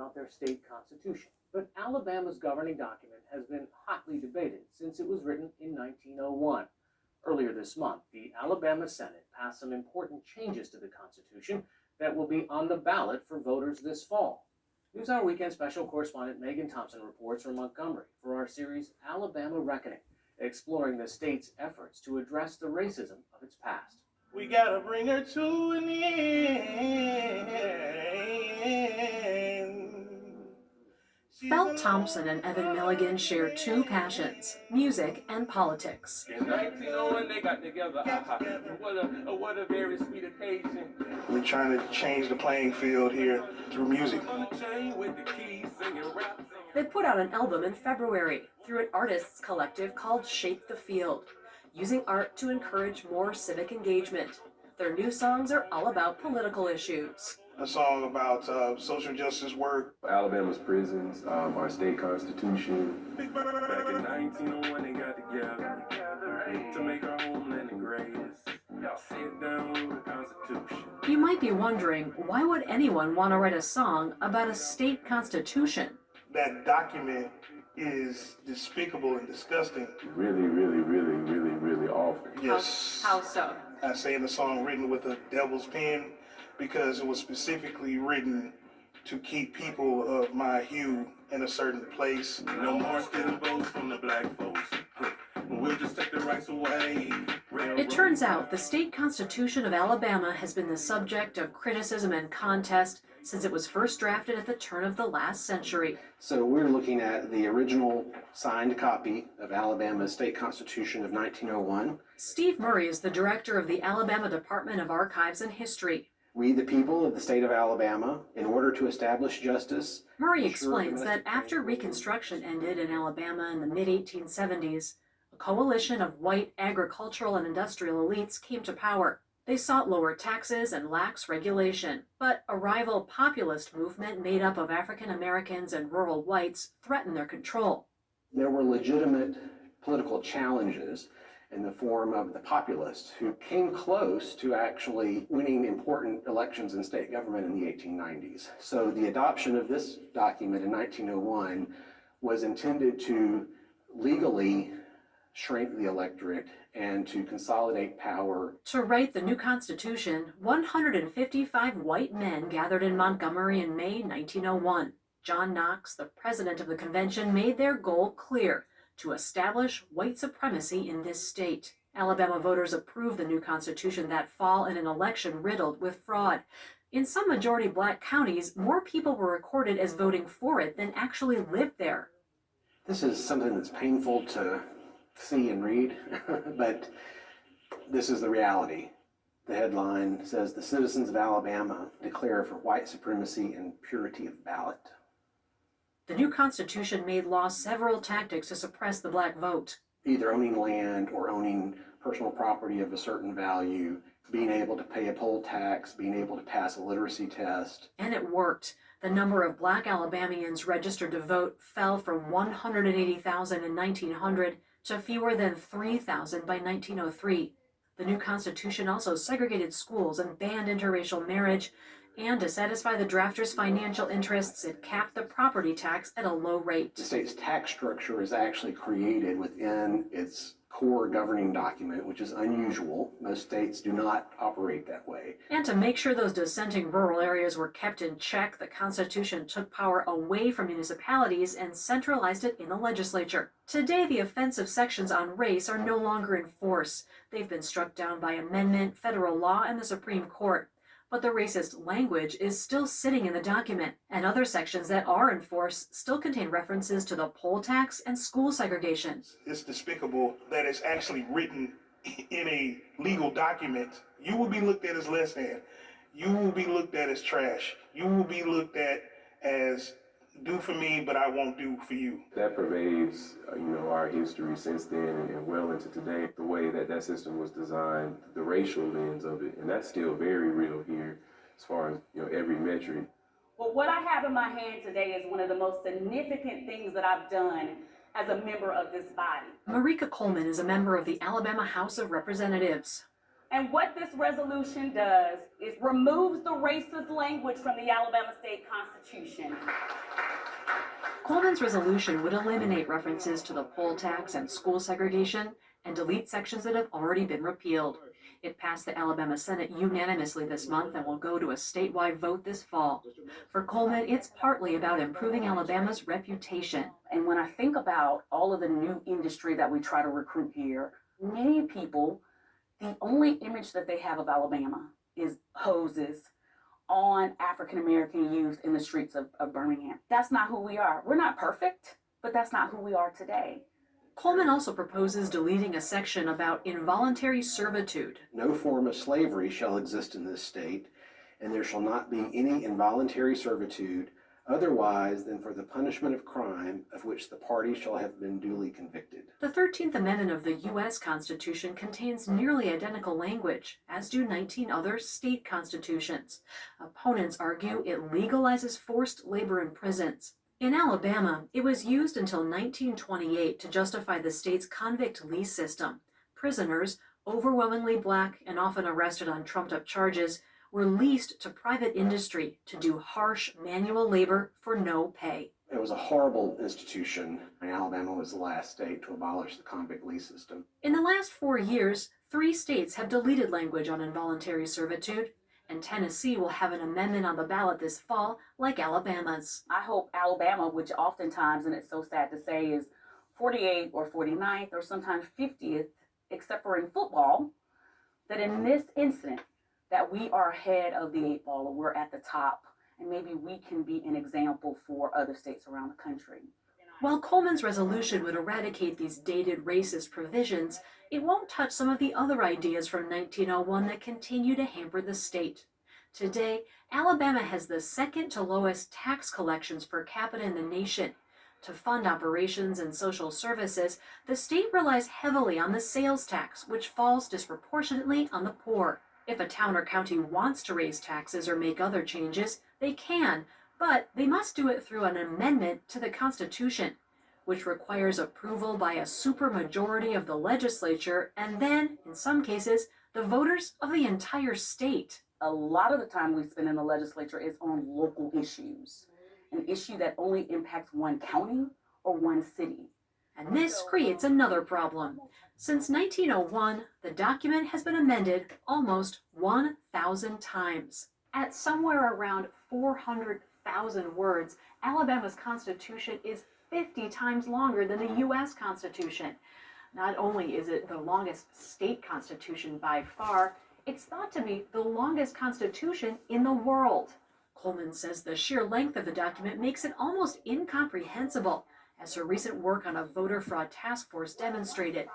about their state constitution. But Alabama's governing document has been hotly debated since it was written in 1901. Earlier this month, the Alabama Senate passed some important changes to the Constitution that will be on the ballot for voters this fall. NewsHour Weekend special correspondent Megan Thompson reports from Montgomery for our series Alabama Reckoning, exploring the state's efforts to address the racism of its past. We gotta bring her to an end. Felt Thompson and Evan Milligan share two passions, music and politics. In 1901, they got together. What a very sweet occasion. We're trying to change the playing field here through music. They put out an album in February through an artists collective called Shape the Field, using art to encourage more civic engagement. Their new songs are all about political issues. A song about social justice work. Alabama's prisons, our state constitution. Back in 1901, they got together to make our homeland the greatest. Sit down with the Constitution. You might be wondering, why would anyone want to write a song about a state constitution? That document is despicable and disgusting. Really, really, really, really, really awful. Yes. How so? I say in the song written with a devil's pen because it was specifically written to keep people of my hue in a certain place. No more stealing votes from the black folks. We'll just take the rights away. It turns out the state constitution of Alabama has been the subject of criticism and contest since it was first drafted at the turn of the last century. So we're looking at the original signed copy of Alabama's state constitution of 1901. Steve Murray is the director of the Alabama Department of Archives and History. We, the people of the state of Alabama, in order to establish justice. Murray explains that after Reconstruction ended in Alabama in the mid-1870s, a coalition of white agricultural and industrial elites came to power. They sought lower taxes and lax regulation, but a rival populist movement made up of African Americans and rural whites threatened their control. There were legitimate political challenges in the form of the populists who came close to actually winning important elections in state government in the 1890s. So the adoption of this document in 1901 was intended to legally shrink the electorate and to consolidate power. To write the new Constitution, 155 white men gathered in Montgomery in May 1901. John Knox, the president of the convention, made their goal clear: to establish white supremacy in this state. Alabama voters approved the new Constitution that fall in an election riddled with fraud. In some majority black counties, more people were recorded as voting for it than actually lived there. This is something that's painful to see and read, but this is the reality. The headline says, "The citizens of Alabama declare for white supremacy and purity of ballot." The new Constitution made law several tactics to suppress the black vote. Either owning land or owning personal property of a certain value, being able to pay a poll tax, being able to pass a literacy test. And it worked. The number of black Alabamians registered to vote fell from 180,000 in 1900 to fewer than 3,000 by 1903. The new Constitution also segregated schools and banned interracial marriage, and to satisfy the drafters' financial interests, it capped the property tax at a low rate. The state's tax structure is actually created within its core governing document, which is unusual. Most states do not operate that way. And to make sure those dissenting rural areas were kept in check, the Constitution took power away from municipalities and centralized it in the legislature. Today, the offensive sections on race are no longer in force. They've been struck down by amendment, federal law, and the Supreme Court. But the racist language is still sitting in the document, and other sections that are in force still contain references to the poll tax and school segregation. It's despicable that it's actually written in a legal document. You will be looked at as less than. You will be looked at as trash. You will be looked at as do for me, but I won't do for you. That pervades, our history since then and well into today. The way that system was designed, the racial lens of it, and that's still very real here as far as, every metric. Well, what I have in my hand today is one of the most significant things that I've done as a member of this body. Marika Coleman is a member of the Alabama House of Representatives. And what this resolution does is removes the racist language from the Alabama State Constitution. Coleman's resolution would eliminate references to the poll tax and school segregation and delete sections that have already been repealed. It passed the Alabama Senate unanimously this month and will go to a statewide vote this fall. For Coleman, it's partly about improving Alabama's reputation. And when I think about all of the new industry that we try to recruit here, many people, the only image that they have of Alabama is hoses on African American youth in the streets of Birmingham. That's not who we are. We're not perfect, but that's not who we are today. Coleman also proposes deleting a section about involuntary servitude. No form of slavery shall exist in this state, and there shall not be any involuntary servitude otherwise than for the punishment of crime of which the party shall have been duly convicted. The 13th Amendment of the U.S. Constitution contains nearly identical language, as do 19 other state constitutions. Opponents argue it legalizes forced labor in prisons. In Alabama, it was used until 1928 to justify the state's convict lease system. Prisoners, overwhelmingly black and often arrested on trumped-up charges, were leased to private industry to do harsh manual labor for no pay. It was a horrible institution, and Alabama was the last state to abolish the convict lease system. In the last 4 years, 3 states have deleted language on involuntary servitude, and Tennessee will have an amendment on the ballot this fall, like Alabama's. I hope Alabama, which oftentimes, and it's so sad to say, is 48th or 49th or sometimes 50th, except for in football, that in this incident, that we are ahead of the 8 ball, or we're at the top, and maybe we can be an example for other states around the country. While Coleman's resolution would eradicate these dated racist provisions, it won't touch some of the other ideas from 1901 that continue to hamper the state. Today, Alabama has the second to lowest tax collections per capita in the nation. To fund operations and social services, the state relies heavily on the sales tax, which falls disproportionately on the poor. If a town or county wants to raise taxes or make other changes, they can, but they must do it through an amendment to the Constitution, which requires approval by a supermajority of the legislature and then, in some cases, the voters of the entire state. A lot of the time we spend in the legislature is on local issues, an issue that only impacts one county or one city. And this creates another problem. Since 1901, the document has been amended almost 1,000 times. At somewhere around 400,000 words, Alabama's Constitution is 50 times longer than the U.S. Constitution. Not only is it the longest state constitution by far, it's thought to be the longest constitution in the world. Coleman says the sheer length of the document makes it almost incomprehensible, as her recent work on a voter fraud task force demonstrated.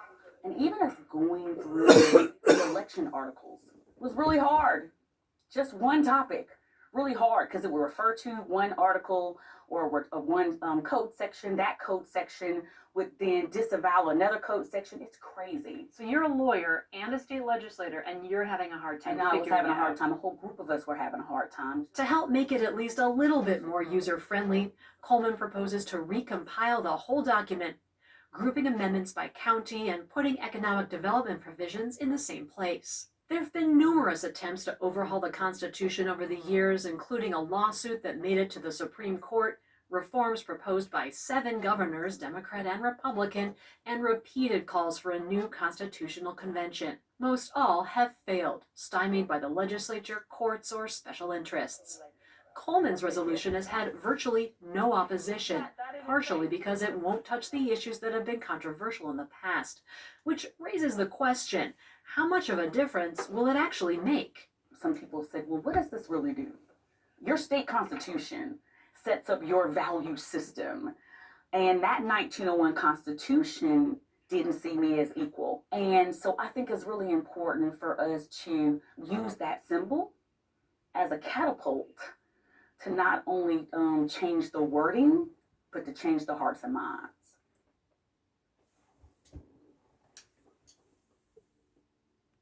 And even as going through the election articles was really hard. Just one topic, really hard, because it would refer to one article or one code section. That code section would then disavow another code section. It's crazy. So you're a lawyer and a state legislator, and you're having a hard time And I was figuring having a it hard out. time. A whole group of us were having a hard time. To help make it at least a little bit more user-friendly, Coleman proposes to recompile the whole document, grouping amendments by county and putting economic development provisions in the same place. There have been numerous attempts to overhaul the Constitution over the years, including a lawsuit that made it to the Supreme Court, reforms proposed by 7 governors, Democrat and Republican, and repeated calls for a new constitutional convention. Most all have failed, stymied by the legislature, courts, or special interests. Coleman's resolution has had virtually no opposition, partially because it won't touch the issues that have been controversial in the past, which raises the question, how much of a difference will it actually make? Some people said, well, what does this really do? Your state constitution sets up your value system. And that 1901 Constitution didn't see me as equal. And so I think it's really important for us to use that symbol as a catapult to not only change the wording, but to change the hearts and minds.